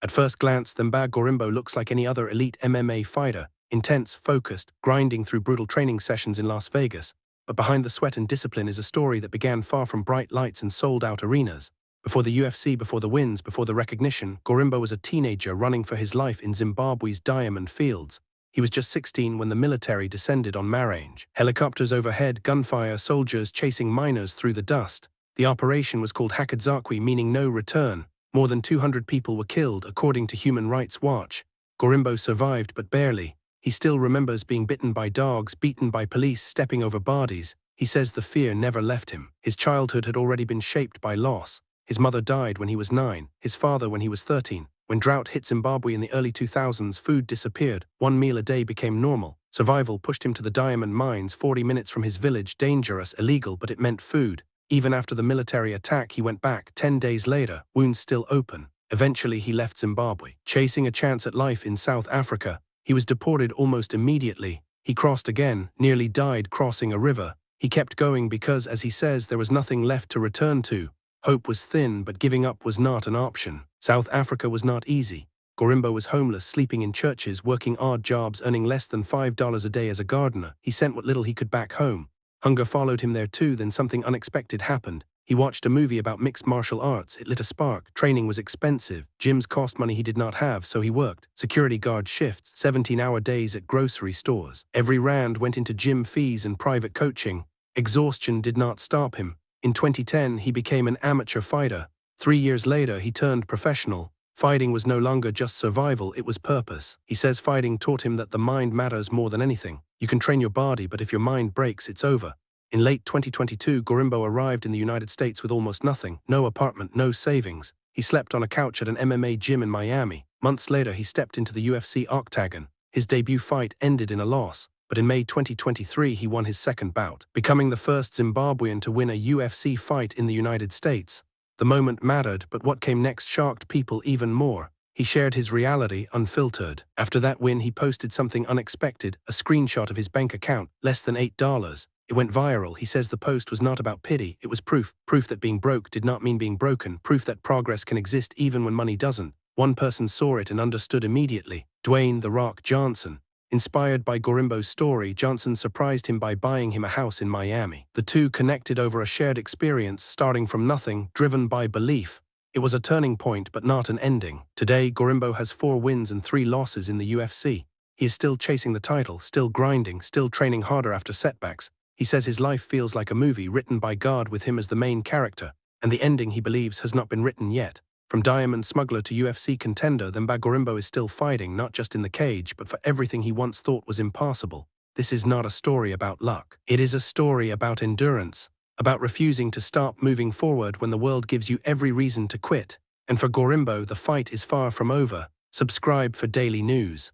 At first glance, Themba Gorimba looks like any other elite MMA fighter, intense, focused, grinding through brutal training sessions in Las Vegas. But behind the sweat and discipline is a story that began far from bright lights and sold-out arenas. Before the UFC, before the wins, before the recognition, Gorimba was a teenager running for his life in Zimbabwe's diamond fields. He was just 16 when the military descended on Marange. Helicopters overhead, gunfire, soldiers chasing miners through the dust. The operation was called Hakadzakwe, meaning no return. More than 200 people were killed, according to Human Rights Watch. Gorimba survived, but barely. He still remembers being bitten by dogs, beaten by police, stepping over bodies. He says the fear never left him. His childhood had already been shaped by loss. His mother died when he was 9, his father when he was 13. When drought hit Zimbabwe in the early 2000s, food disappeared. 1 meal a day became normal. Survival pushed him to the diamond mines 40 minutes from his village, dangerous, illegal, but it meant food. Even after the military attack, he went back. 10 days later, wounds still open. Eventually, he left Zimbabwe. Chasing a chance at life in South Africa, he was deported almost immediately. He crossed again, nearly died crossing a river. He kept going because, as he says, there was nothing left to return to. Hope was thin, but giving up was not an option. South Africa was not easy. Gorimba was homeless, sleeping in churches, working odd jobs, earning less than $5 a day as a gardener. He sent what little he could back home. Hunger followed him there too. Then something unexpected happened. He watched a movie about mixed martial arts. It lit a spark. Training was expensive. Gyms cost money he did not have, so he worked. Security guard shifts, 17-hour days at grocery stores. Every rand went into gym fees and private coaching. Exhaustion did not stop him. In 2010, he became an amateur fighter. 3 years later, he turned professional. Fighting was no longer just survival, it was purpose. He says fighting taught him that the mind matters more than anything. You can train your body, but if your mind breaks, it's over. In late 2022, Gorimba arrived in the United States with almost nothing. No apartment, no savings. He slept on a couch at an MMA gym in Miami. Months later, he stepped into the UFC octagon. His debut fight ended in a loss. But in May 2023, he won his second bout, becoming the first Zimbabwean to win a UFC fight in the United States. The moment mattered, but what came next shocked people even more. He shared his reality unfiltered. After that win, he posted something unexpected, a screenshot of his bank account, less than $8. It went viral. He says the post was not about pity, it was proof. Proof that being broke did not mean being broken. Proof that progress can exist even when money doesn't. One person saw it and understood immediately. Dwayne "The Rock" Johnson. Inspired by Gorimba's story, Johnson surprised him by buying him a house in Miami. The two connected over a shared experience, starting from nothing, driven by belief. It was a turning point, but not an ending. Today, Gorimba has 4 wins and 3 losses in the UFC. He is still chasing the title, still grinding, still training harder after setbacks. He says his life feels like a movie written by God with him as the main character, and the ending he believes has not been written yet. From diamond smuggler to UFC contender, Themba Gorimba is still fighting, not just in the cage, but for everything he once thought was impossible. This is not a story about luck. It is a story about endurance, about refusing to stop moving forward when the world gives you every reason to quit. And for Gorimba, the fight is far from over. Subscribe for daily news.